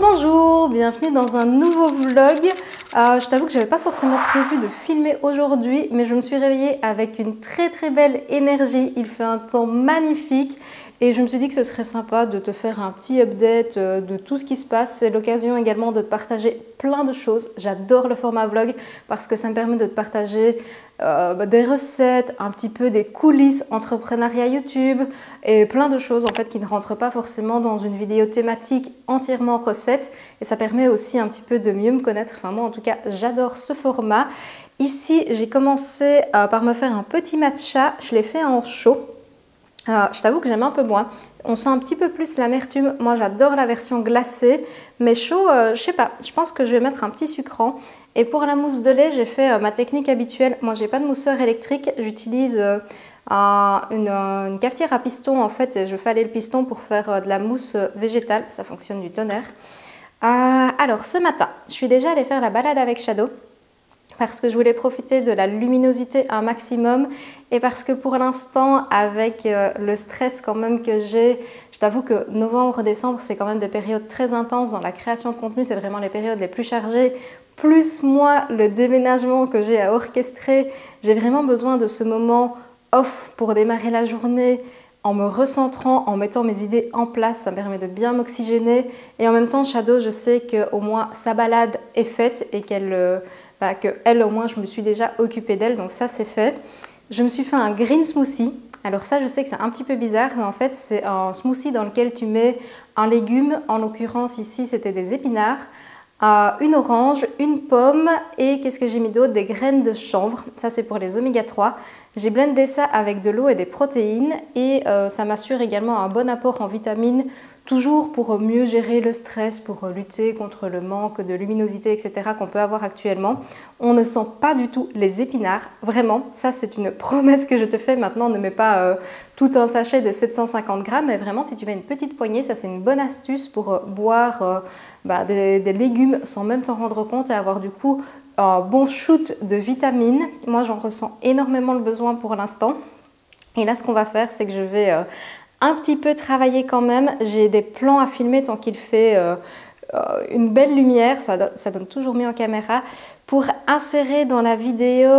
Bonjour, bienvenue dans un nouveau vlog. Je t'avoue que je n'avais pas forcément prévu de filmer aujourd'hui, mais je me suis réveillée avec une très belle énergie. Il fait un temps magnifique et je me suis dit que ce serait sympa de te faire un petit update de tout ce qui se passe. C'est l'occasion également de te partager plein de choses. J'adore le format vlog parce que ça me permet de te partager des recettes, un petit peu des coulisses entrepreneuriat YouTube et plein de choses en fait qui ne rentrent pas forcément dans une vidéo thématique entièrement recette, et ça permet aussi un petit peu de mieux me connaître. Enfin moi en tout cas j'adore ce format. Ici j'ai commencé par me faire un petit matcha, je l'ai fait en chaud. Je t'avoue que j'aime un peu moins, on sent un petit peu plus l'amertume. Moi j'adore la version glacée, mais chaud, je sais pas, je pense que je vais mettre un petit sucrant. Et pour la mousse de lait, j'ai fait ma technique habituelle. Moi j'ai pas de mousseur électrique, j'utilise une cafetière à piston en fait, et je fais aller le piston pour faire de la mousse végétale, ça fonctionne du tonnerre. Alors ce matin, je suis déjà allée faire la balade avec Shadow, parce que je voulais profiter de la luminosité un maximum et parce que pour l'instant avec le stress quand même que j'ai, je t'avoue que novembre, décembre c'est quand même des périodes très intenses dans la création de contenu, c'est vraiment les périodes les plus chargées, plus moi le déménagement que j'ai à orchestrer, j'ai vraiment besoin de ce moment off pour démarrer la journée en me recentrant, en mettant mes idées en place, ça me permet de bien m'oxygéner. Et en même temps Shadow, je sais qu'au moins sa balade est faite et qu'elle au moins je me suis déjà occupée d'elle, donc ça c'est fait. Je me suis fait un green smoothie. Alors ça je sais que c'est un petit peu bizarre, mais en fait c'est un smoothie dans lequel tu mets un légume, en l'occurrence ici c'était des épinards, une orange, une pomme et qu'est-ce que j'ai mis d'autre, des graines de chanvre, ça c'est pour les oméga 3. J'ai blendé ça avec de l'eau et des protéines et ça m'assure également un bon apport en vitamines, toujours pour mieux gérer le stress, pour lutter contre le manque de luminosité, etc. qu'on peut avoir actuellement. On ne sent pas du tout les épinards, vraiment, ça c'est une promesse que je te fais maintenant, ne mets pas tout un sachet de 750 grammes, mais vraiment si tu mets une petite poignée, ça c'est une bonne astuce pour boire des légumes sans même t'en rendre compte et avoir du coup un bon shoot de vitamines. Moi j'en ressens énormément le besoin pour l'instant. Et là ce qu'on va faire c'est que je vais un petit peu travailler quand même. J'ai des plans à filmer tant qu'il fait une belle lumière, ça donne toujours mieux en caméra, pour insérer dans la vidéo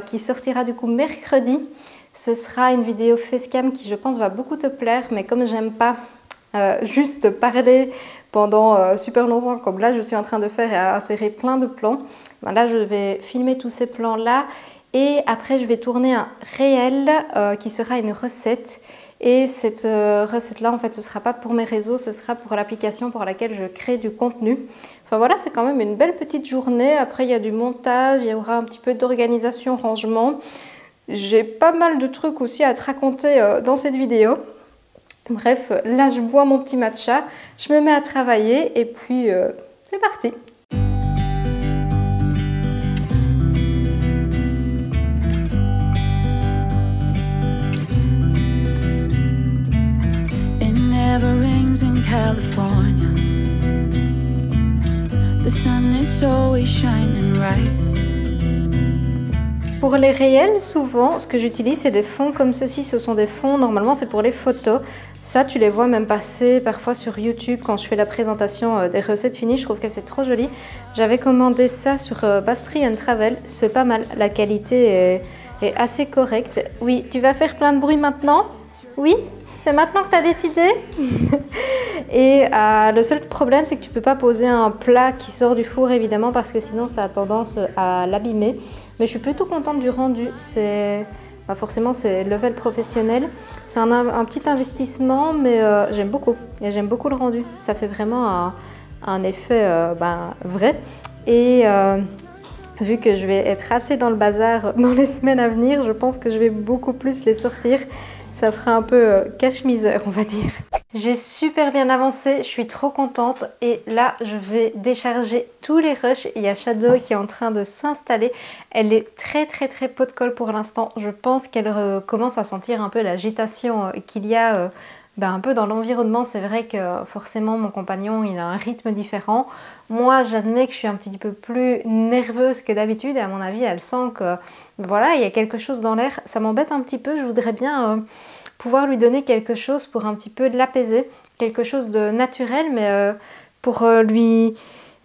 qui sortira du coup mercredi. Ce sera une vidéo facecam qui je pense va beaucoup te plaire, mais comme j'aime pas juste parler pendant super longtemps comme là je suis en train de faire et insérer plein de plans, ben là je vais filmer tous ces plans là et après je vais tourner un réel qui sera une recette. Et cette recette là en fait ce sera pas pour mes réseaux, ce sera pour l'application pour laquelle je crée du contenu. Enfin voilà, c'est quand même une belle petite journée. Après il y a du montage, il y aura un petit peu d'organisation, rangement. J'ai pas mal de trucs aussi à te raconter dans cette vidéo. Bref, là je bois mon petit matcha, je me mets à travailler et puis c'est parti. In California, the sun is always shining bright. Pour les réels, souvent, ce que j'utilise, c'est des fonds comme ceci. Ce sont des fonds, normalement, c'est pour les photos. Ça, tu les vois même passer parfois sur YouTube quand je fais la présentation des recettes finies. Je trouve que c'est trop joli. J'avais commandé ça sur Bastry & Travel. C'est pas mal. La qualité est assez correcte. Oui, tu vas faire plein de bruit maintenant? Oui? c'est maintenant que tu as décidé. Et le seul problème, c'est que tu peux pas poser un plat qui sort du four évidemment parce que sinon ça a tendance à l'abîmer. Mais je suis plutôt contente du rendu. Forcément, c'est level professionnel. C'est un petit investissement, mais j'aime beaucoup. Et j'aime beaucoup le rendu. Ça fait vraiment un effet vrai. Et vu que je vais être assez dans le bazar dans les semaines à venir, je pense que je vais beaucoup plus les sortir. Ça fera un peu cache-misère, on va dire. J'ai super bien avancé, je suis trop contente. Et là, je vais décharger tous les rushs. Il y a Shadow qui est en train de s'installer. Elle est très pot de colle pour l'instant. Je pense qu'elle commence à sentir un peu l'agitation qu'il y a un peu dans l'environnement. C'est vrai que forcément mon compagnon il a un rythme différent. Moi j'admets que je suis un petit peu plus nerveuse que d'habitude et à mon avis elle sent que voilà, il y a quelque chose dans l'air. Ça m'embête un petit peu, je voudrais bien pouvoir lui donner quelque chose pour un petit peu l'apaiser, quelque chose de naturel, mais pour lui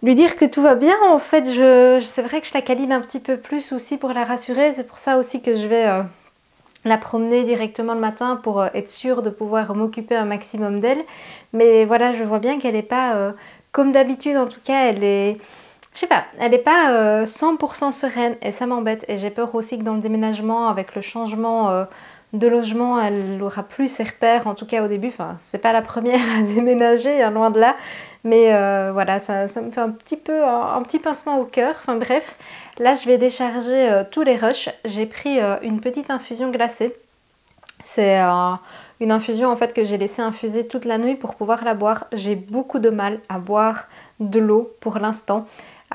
dire que tout va bien. En fait c'est vrai que je la câline un petit peu plus aussi pour la rassurer. C'est pour ça aussi que je vais la promener directement le matin pour être sûre de pouvoir m'occuper un maximum d'elle. Mais voilà, je vois bien qu'elle n'est pas comme d'habitude. En tout cas, elle est, je sais pas, elle n'est pas 100% sereine et ça m'embête. Et j'ai peur aussi que dans le déménagement, avec le changement de logement, elle aura plus ses repères. En tout cas au début, enfin, c'est pas la première à déménager, hein, loin de là. Mais voilà, ça me fait un petit peu un petit pincement au cœur. Enfin bref. Là, je vais décharger tous les rushs. J'ai pris une petite infusion glacée. C'est une infusion en fait que j'ai laissé infuser toute la nuit pour pouvoir la boire. J'ai beaucoup de mal à boire de l'eau pour l'instant.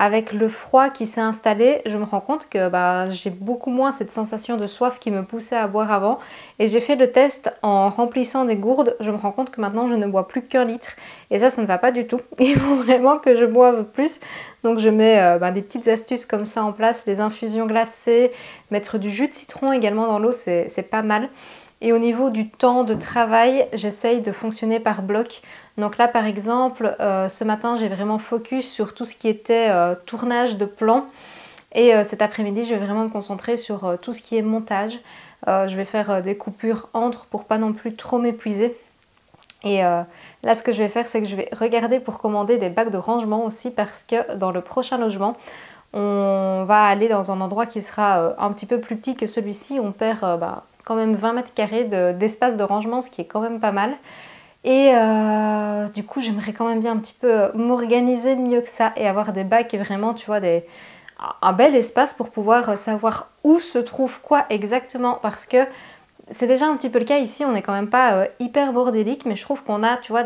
Avec le froid qui s'est installé, je me rends compte que j'ai beaucoup moins cette sensation de soif qui me poussait à boire avant. Et j'ai fait le test en remplissant des gourdes. Je me rends compte que maintenant je ne bois plus qu'1 litre. Et ça ne va pas du tout. Il faut vraiment que je boive plus. Donc je mets des petites astuces comme ça en place. Les infusions glacées, mettre du jus de citron également dans l'eau, c'est pas mal. Et au niveau du temps de travail, j'essaye de fonctionner par bloc. Donc là par exemple, ce matin j'ai vraiment focus sur tout ce qui était tournage de plan. Et cet après-midi je vais vraiment me concentrer sur tout ce qui est montage. Je vais faire des coupures entre pour pas non plus trop m'épuiser. Et là ce que je vais faire c'est que je vais regarder pour commander des bacs de rangement aussi parce que dans le prochain logement, on va aller dans un endroit qui sera un petit peu plus petit que celui-ci. On perd quand même 20 mètres carrés d'espace de rangement, ce qui est quand même pas mal. Et du coup, j'aimerais quand même bien un petit peu m'organiser mieux que ça et avoir des bacs et vraiment, tu vois, un bel espace pour pouvoir savoir où se trouve quoi exactement. Parce que c'est déjà un petit peu le cas ici, on n'est quand même pas hyper bordélique, mais je trouve qu'on a, tu vois,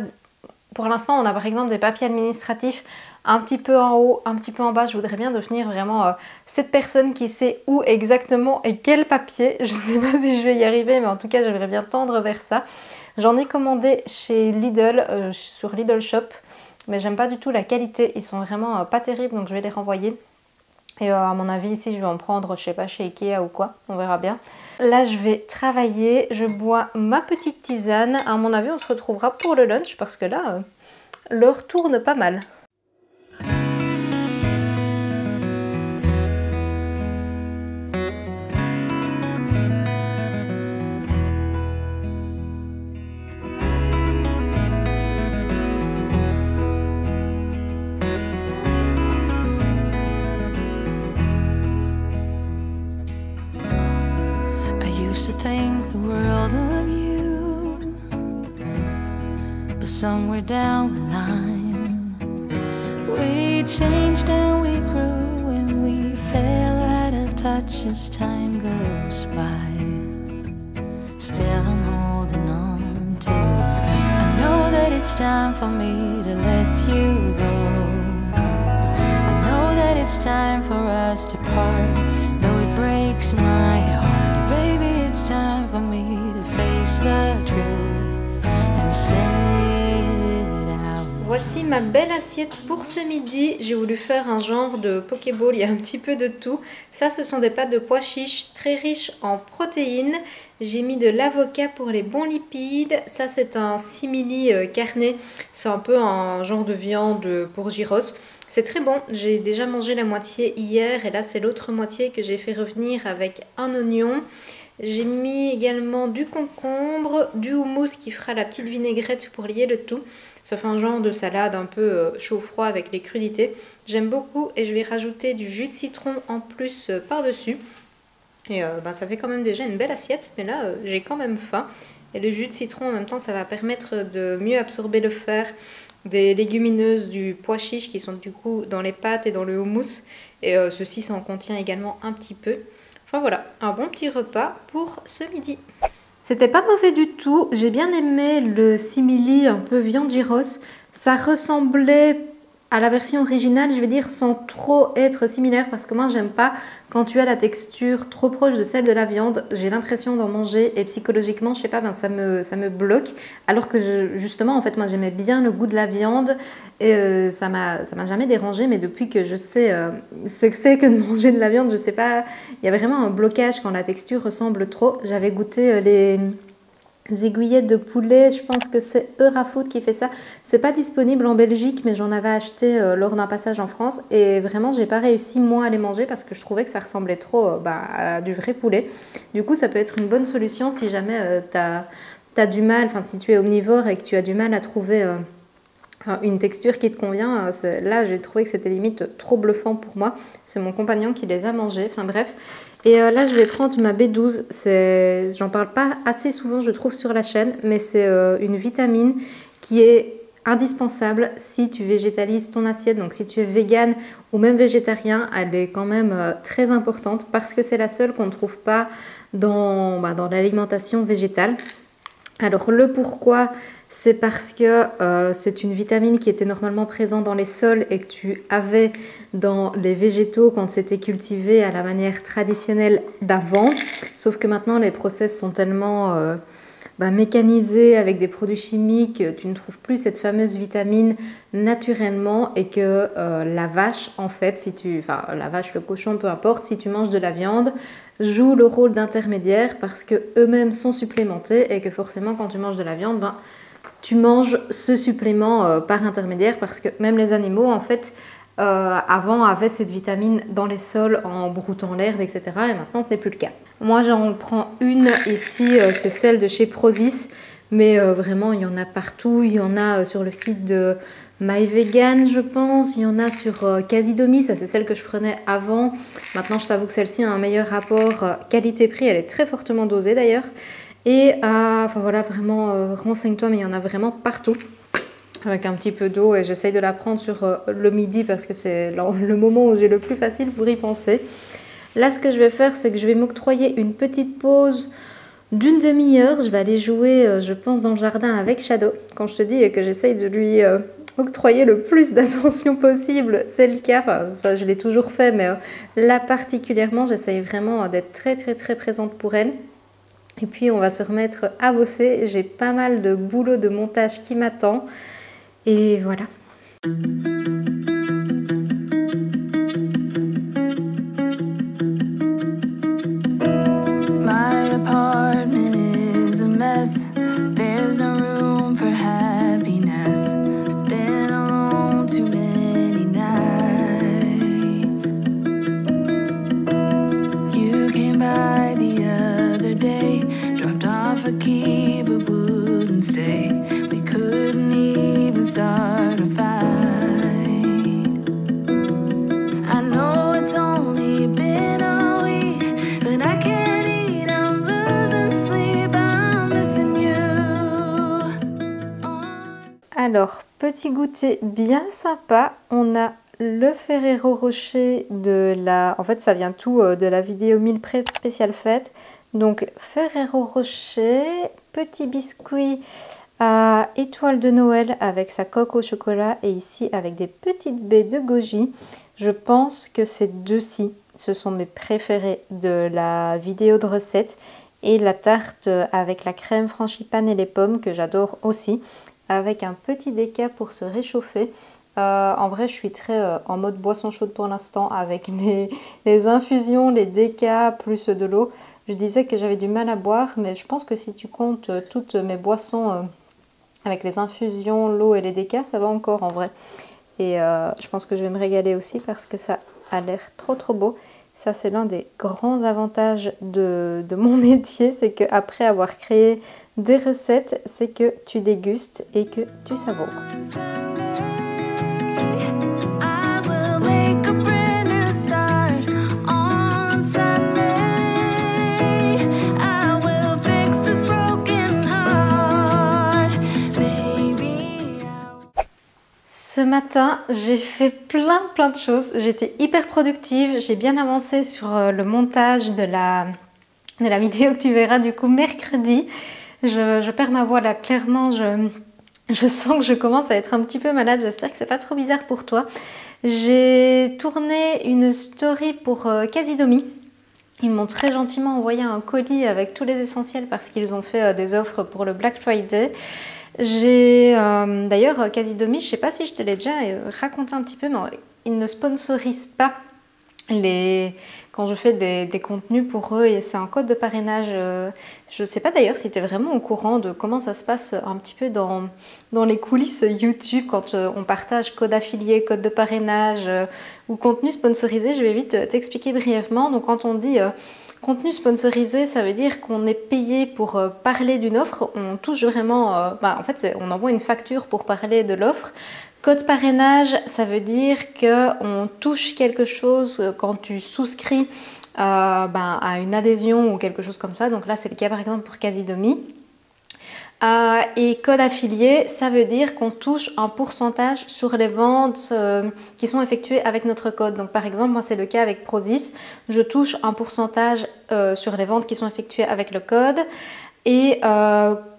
pour l'instant, on a par exemple des papiers administratifs un petit peu en haut, un petit peu en bas. Je voudrais bien devenir vraiment cette personne qui sait où exactement et quel papier. Je ne sais pas si je vais y arriver, mais en tout cas, j'aimerais bien tendre vers ça. J'en ai commandé chez Lidl, sur Lidl Shop, mais j'aime pas du tout la qualité. Ils sont vraiment pas terribles, donc je vais les renvoyer. Et à mon avis, ici, je vais en prendre, je sais pas, chez Ikea ou quoi. On verra bien. Là, je vais travailler. Je bois ma petite tisane. À mon avis, on se retrouvera pour le lunch parce que là, l'heure tourne pas mal. Somewhere down the line, we changed and we grew and we fell out of touch as time goes by. Still I'm holding on to you. I know that it's time for me to let you go. I know that it's time for us to part, though it breaks my heart. Baby, it's time for me to face the truth and say. Voici ma belle assiette pour ce midi. J'ai voulu faire un genre de pokéball, il y a un petit peu de tout. Ça, ce sont des pâtes de pois chiches très riches en protéines. J'ai mis de l'avocat pour les bons lipides. Ça, c'est un simili carné. C'est un peu un genre de viande pour gyros. C'est très bon. J'ai déjà mangé la moitié hier et là, c'est l'autre moitié que j'ai fait revenir avec un oignon. J'ai mis également du concombre, du houmous qui fera la petite vinaigrette pour lier le tout. Ça fait un genre de salade un peu chaud-froid avec les crudités. J'aime beaucoup et je vais rajouter du jus de citron en plus par-dessus. Et ça fait quand même déjà une belle assiette, mais là j'ai quand même faim. Et le jus de citron en même temps, ça va permettre de mieux absorber le fer des légumineuses, du pois chiche qui sont du coup dans les pâtes et dans le houmous. Et ceci, ça en contient également un petit peu. Enfin voilà, un bon petit repas pour ce midi. C'était pas mauvais du tout, j'ai bien aimé le simili un peu viande gyros. Ça ressemblait à la version originale, je vais dire, sans trop être similaire parce que moi j'aime pas quand tu as la texture trop proche de celle de la viande. J'ai l'impression d'en manger et psychologiquement, je sais pas, ça me bloque. Alors que justement, en fait, moi j'aimais bien le goût de la viande et ça m'a jamais dérangé. Mais depuis que je sais ce que c'est que de manger de la viande, je sais pas, il y a vraiment un blocage quand la texture ressemble trop. J'avais goûté les aiguillettes de poulet, je pense que c'est Eurafood qui fait ça. C'est pas disponible en Belgique, mais j'en avais acheté lors d'un passage en France et vraiment j'ai pas réussi moi à les manger parce que je trouvais que ça ressemblait trop à du vrai poulet. Du coup ça peut être une bonne solution si jamais t'as du mal, enfin si tu es omnivore et que tu as du mal à trouver une texture qui te convient. Là j'ai trouvé que c'était limite trop bluffant pour moi. C'est mon compagnon qui les a mangés, enfin bref. Et là, je vais prendre ma B12. J'en parle pas assez souvent, je trouve, sur la chaîne, mais c'est une vitamine qui est indispensable si tu végétalises ton assiette. Donc, si tu es végane ou même végétarien, elle est quand même très importante parce que c'est la seule qu'on ne trouve pas dans l'alimentation végétale. Alors, le pourquoi, c'est parce que c'est une vitamine qui était normalement présente dans les sols et que tu avais dans les végétaux quand c'était cultivé à la manière traditionnelle d'avant. Sauf que maintenant, les process sont tellement mécanisés avec des produits chimiques, tu ne trouves plus cette fameuse vitamine naturellement et que la vache, en fait, la vache, le cochon, peu importe, si tu manges de la viande, joue le rôle d'intermédiaire parce qu'eux-mêmes sont supplémentés et que forcément, quand tu manges de la viande, tu manges ce supplément par intermédiaire parce que même les animaux, en fait, avant avaient cette vitamine dans les sols en broutant l'herbe, etc. Et maintenant, ce n'est plus le cas. Moi, j'en prends une ici, c'est celle de chez Prozis. Mais vraiment, il y en a partout. Il y en a sur le site de MyVegan, je pense. Il y en a sur Casidomi. Ça, c'est celle que je prenais avant. Maintenant, je t'avoue que celle-ci a un meilleur rapport qualité-prix. Elle est très fortement dosée d'ailleurs. Et enfin voilà, vraiment, renseigne-toi, mais il y en a vraiment partout. Avec un petit peu d'eau et j'essaye de la prendre sur le midi parce que c'est le moment où j'ai le plus facile pour y penser. Là, ce que je vais faire, c'est que je vais m'octroyer une petite pause d'une demi-heure. Je vais aller jouer, je pense, dans le jardin avec Shadow. Quand je te dis que j'essaye de lui octroyer le plus d'attention possible, c'est le cas. Enfin, ça, je l'ai toujours fait, mais là particulièrement, j'essaye vraiment d'être très, très, très présente pour elle. Et puis, on va se remettre à bosser. J'ai pas mal de boulot de montage qui m'attend. Et voilà. My apartment is a mess. There's no room for happiness. Been alone too many nights. You came by the other day, dropped off a key but wouldn't stay. We couldn't even start a fight. I know it's only been a week, but I can't eat, I'm losing sleep, I'm missing you. Alors, petit goûter bien sympa. On a le Ferrero Rocher de la... En fait, ça vient tout de la vidéo meal prep spéciale fête. Donc, Ferrero Rocher, petit biscuit à étoile de Noël avec sa coque au chocolat et ici avec des petites baies de goji. Je pense que ces deux-ci, ce sont mes préférés de la vidéo de recette. Et la tarte avec la crème frangipane et les pommes que j'adore aussi, avec un petit déca pour se réchauffer. En vrai, je suis très en mode boisson chaude pour l'instant avec les infusions, les décas plus de l'eau. Je disais que j'avais du mal à boire, mais je pense que si tu comptes toutes mes boissons avec les infusions, l'eau et les décas, ça va encore en vrai. Et je pense que je vais me régaler aussi parce que ça a l'air trop trop beau. Ça, c'est l'un des grands avantages de mon métier, c'est qu'après avoir créé des recettes, c'est que tu dégustes et que tu savoures. Ce matin, j'ai fait plein de choses. J'étais hyper productive, j'ai bien avancé sur le montage de la vidéo que tu verras du coup mercredi. Je perds ma voix là, clairement, je sens que je commence à être un petit peu malade. J'espère que c'est pas trop bizarre pour toi. J'ai tourné une story pour Casidomi. Ils m'ont très gentiment envoyé un colis avec tous les essentiels parce qu'ils ont fait des offres pour le Black Friday. J'ai d'ailleurs Casidomi, je ne sais pas si je te l'ai déjà raconté un petit peu, mais ils ne sponsorisent pas quand je fais des contenus pour eux et c'est un code de parrainage. Je ne sais pas d'ailleurs si tu es vraiment au courant de comment ça se passe un petit peu dans les coulisses YouTube quand on partage code affilié, code de parrainage ou contenu sponsorisé. Je vais vite t'expliquer brièvement. Donc quand on dit contenu sponsorisé, ça veut dire qu'on est payé pour parler d'une offre. On touche vraiment, en fait, on envoie une facture pour parler de l'offre. Code parrainage, ça veut dire qu'on touche quelque chose quand tu souscris à une adhésion ou quelque chose comme ça. Donc là, c'est le cas par exemple pour Casidomi. Et code affilié, ça veut dire qu'on touche un pourcentage sur les ventes qui sont effectuées avec notre code. Donc par exemple, moi c'est le cas avec Prozis, je touche un pourcentage sur les ventes qui sont effectuées avec le code. Et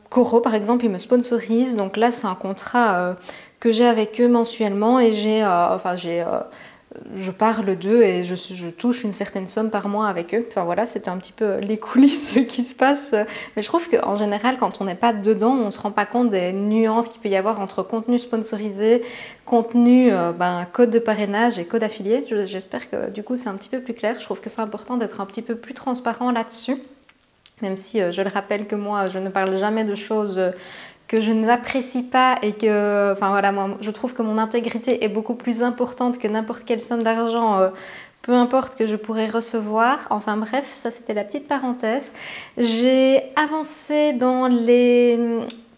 Coro par exemple, ils me sponsorisent. Donc là c'est un contrat que j'ai avec eux mensuellement et je parle d'eux et je touche une certaine somme par mois avec eux. Enfin voilà, c'était un petit peu les coulisses qui se passent. Mais je trouve qu'en général, quand on n'est pas dedans, on ne se rend pas compte des nuances qu'il peut y avoir entre contenu sponsorisé, contenu, code de parrainage et code affilié. J'espère que du coup c'est un petit peu plus clair. Je trouve que c'est important d'être un petit peu plus transparent là-dessus. Même si je le rappelle que moi, je ne parle jamais de choses que je n'apprécie pas et que, enfin voilà, moi je trouve que mon intégrité est beaucoup plus importante que n'importe quelle somme d'argent, peu importe que je pourrais recevoir. Enfin bref, ça c'était la petite parenthèse. J'ai avancé dans les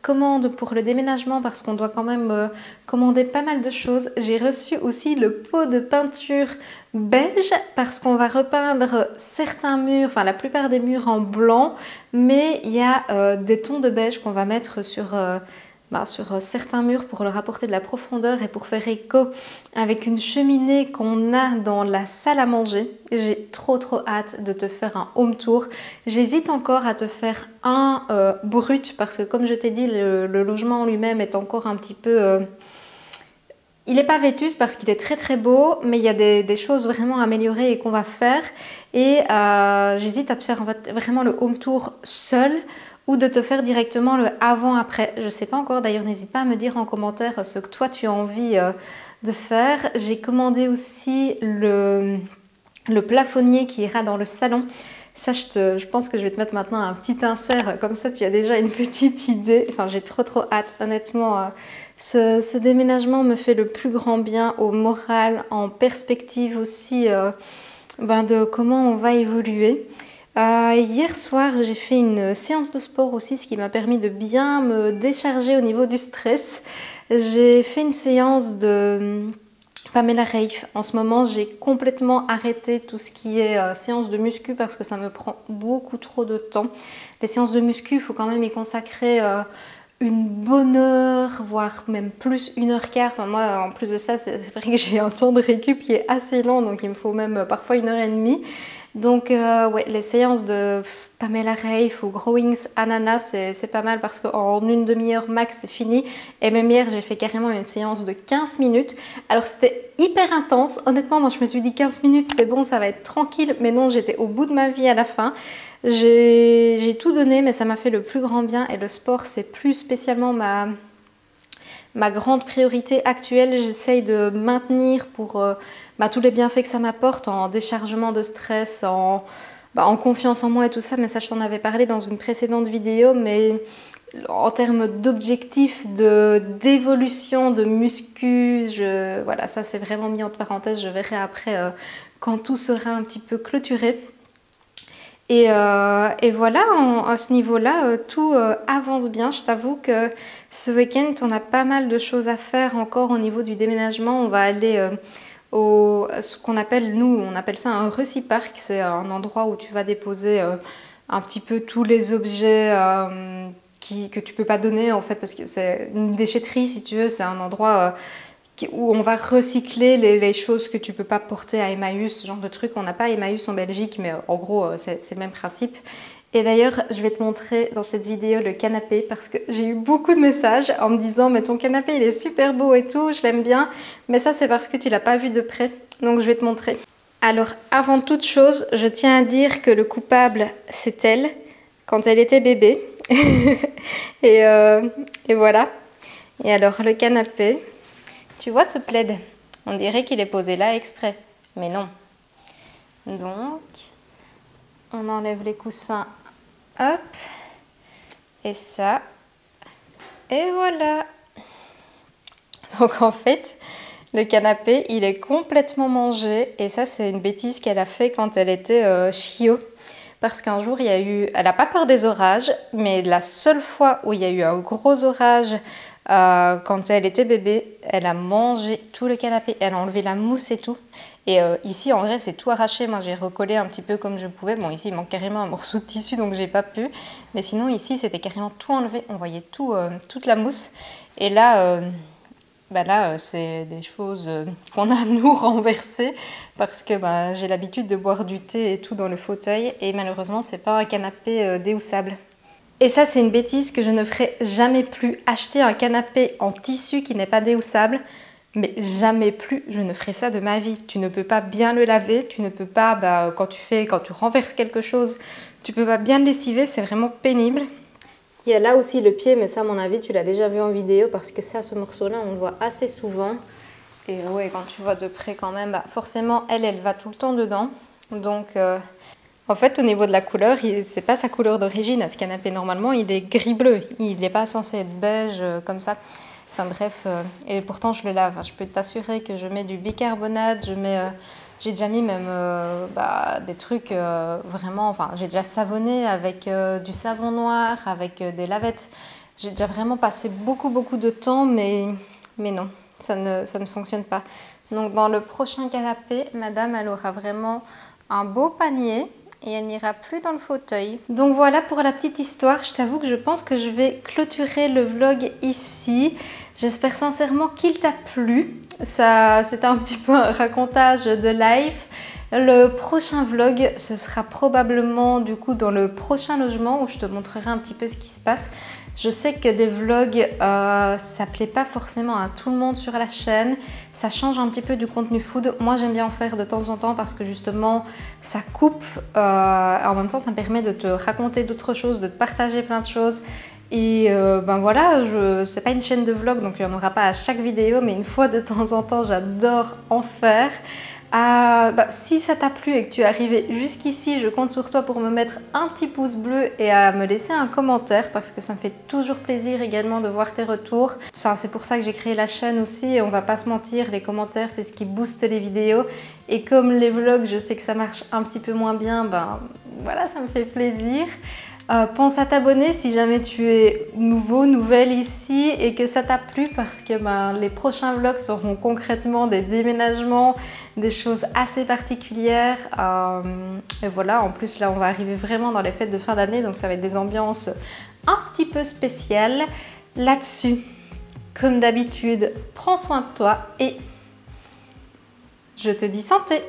commandes pour le déménagement parce qu'on doit quand même commander pas mal de choses. J'ai reçu aussi le pot de peinture beige parce qu'on va repeindre certains murs, enfin la plupart des murs en blanc, mais il y a des tons de beige qu'on va mettre sur certains murs pour leur apporter de la profondeur et pour faire écho avec une cheminée qu'on a dans la salle à manger. J'ai trop hâte de te faire un home tour. J'hésite encore à te faire un brut parce que comme je t'ai dit, le logement en lui-même est encore un petit peu... il n'est pas vétuste parce qu'il est très beau, mais il y a des choses vraiment améliorées et qu'on va faire. Et j'hésite à te faire en fait, vraiment le home tour seul ou de te faire directement le avant-après. Je ne sais pas encore, d'ailleurs n'hésite pas à me dire en commentaire ce que toi tu as envie de faire. J'ai commandé aussi le plafonnier qui ira dans le salon. Ça, je pense que je vais te mettre maintenant un petit insert, comme ça tu as déjà une petite idée. Enfin, j'ai trop hâte, honnêtement. Ce déménagement me fait le plus grand bien au moral, en perspective aussi de comment on va évoluer. Hier soir, j'ai fait une séance de sport aussi, ce qui m'a permis de bien me décharger au niveau du stress. J'ai fait une séance de Pamela Reif. En ce moment, j'ai complètement arrêté tout ce qui est séance de muscu parce que ça me prend beaucoup trop de temps. Les séances de muscu, il faut quand même y consacrer une bonne heure, voire même plus 1h15. Enfin, moi, en plus de ça, c'est vrai que j'ai un temps de récup qui est assez long, donc il me faut même parfois 1h30. Donc ouais, les séances de Pamela Reif ou Growings Ananas, c'est pas mal parce qu'en une demi-heure max, c'est fini. Et même hier, j'ai fait carrément une séance de 15 minutes. Alors c'était hyper intense. Honnêtement, moi je me suis dit 15 minutes, c'est bon, ça va être tranquille. Mais non, j'étais au bout de ma vie à la fin. J'ai tout donné, mais ça m'a fait le plus grand bien. Et le sport, c'est plus spécialement ma grande priorité actuelle. J'essaye de maintenir pour tous les bienfaits que ça m'apporte en déchargement de stress, en confiance en moi et tout ça. Mais ça, je t'en avais parlé dans une précédente vidéo. Mais en termes d'objectifs, d'évolution, de muscu, voilà, ça c'est vraiment mis entre parenthèses. Je verrai après quand tout sera un petit peu clôturé. Et voilà, à ce niveau-là, tout avance bien. Je t'avoue que ce week-end, on a pas mal de choses à faire encore au niveau du déménagement. On va aller ce qu'on appelle, nous, on appelle ça un recipark. C'est un endroit où tu vas déposer un petit peu tous les objets que tu peux pas donner, en fait, parce que c'est une déchetterie, si tu veux. C'est un endroit où on va recycler les choses que tu peux pas porter à Emmaüs, ce genre de truc. On n'a pas Emmaüs en Belgique, mais en gros, c'est le même principe. Et d'ailleurs, je vais te montrer dans cette vidéo le canapé parce que j'ai eu beaucoup de messages en me disant « Mais ton canapé, il est super beau et tout, je l'aime bien. » Mais ça, c'est parce que tu l'as pas vu de près. Donc, je vais te montrer. Alors, avant toute chose, je tiens à dire que le coupable, c'est elle, quand elle était bébé. et voilà. Et alors, le canapé... Tu vois ce plaid? On dirait qu'il est posé là exprès, mais non. Donc, on enlève les coussins, hop, et ça, et voilà. Donc en fait, le canapé, il est complètement mangé, et ça c'est une bêtise qu'elle a fait quand elle était chiot. Parce qu'un jour, il y a eu... Elle n'a pas peur des orages, mais la seule fois où il y a eu un gros orage, quand elle était bébé, elle a mangé tout le canapé, elle a enlevé la mousse et tout. Et ici, en vrai, c'est tout arraché. Moi, j'ai recollé un petit peu comme je pouvais. Bon, ici, il manque carrément un morceau de tissu, donc j'ai pas pu. Mais sinon, ici, c'était carrément tout enlevé. On voyait tout, toute la mousse. Et là... là, c'est des choses qu'on a nous renversées parce que j'ai l'habitude de boire du thé et tout dans le fauteuil et malheureusement, c'est pas un canapé déhoussable. Et ça, c'est une bêtise que je ne ferai jamais plus. Acheter un canapé en tissu qui n'est pas déhoussable, mais jamais plus, je ne ferai ça de ma vie. Tu ne peux pas bien le laver, tu ne peux pas, quand tu renverses quelque chose, tu peux pas bien le lessiver, c'est vraiment pénible. Il y a là aussi le pied, mais ça, à mon avis, tu l'as déjà vu en vidéo parce que ça, ce morceau-là, on le voit assez souvent. Et ouais, quand tu vois de près quand même, forcément, elle va tout le temps dedans. Donc, en fait, au niveau de la couleur, c'est pas sa couleur d'origine à ce canapé. Normalement, il est gris-bleu. Il n'est pas censé être beige comme ça. Enfin bref, et pourtant, je le lave. Je peux t'assurer que je mets du bicarbonate, j'ai déjà mis même des trucs vraiment, enfin j'ai déjà savonné avec du savon noir, avec des lavettes. J'ai déjà vraiment passé beaucoup de temps, mais non, ça ne fonctionne pas. Donc dans le prochain canapé, madame, elle aura vraiment un beau panier et elle n'ira plus dans le fauteuil. Donc voilà pour la petite histoire. Je t'avoue que je pense que je vais clôturer le vlog ici. J'espère sincèrement qu'il t'a plu. Ça, c'était un petit peu un racontage de life. Le prochain vlog, ce sera probablement du coup dans le prochain logement où je te montrerai un petit peu ce qui se passe. Je sais que des vlogs, ça plaît pas forcément à tout le monde sur la chaîne. Ça change un petit peu du contenu food. Moi, j'aime bien en faire de temps en temps parce que justement, ça coupe. En même temps, ça me permet de te raconter d'autres choses, de te partager plein de choses. Et voilà, c'est pas une chaîne de vlog, donc il n'y en aura pas à chaque vidéo, mais une fois de temps en temps, j'adore en faire. Si ça t'a plu et que tu es arrivé jusqu'ici, je compte sur toi pour me mettre un petit pouce bleu et à me laisser un commentaire parce que ça me fait toujours plaisir également de voir tes retours. Enfin, c'est pour ça que j'ai créé la chaîne aussi et on va pas se mentir, les commentaires c'est ce qui booste les vidéos et comme les vlogs je sais que ça marche un petit peu moins bien, voilà, ça me fait plaisir. Pense à t'abonner si jamais tu es nouvelle ici et que ça t'a plu parce que les prochains vlogs seront concrètement des déménagements, des choses assez particulières. Et voilà, en plus là on va arriver vraiment dans les fêtes de fin d'année donc ça va être des ambiances un petit peu spéciales. Là-dessus, comme d'habitude, prends soin de toi et je te dis santé!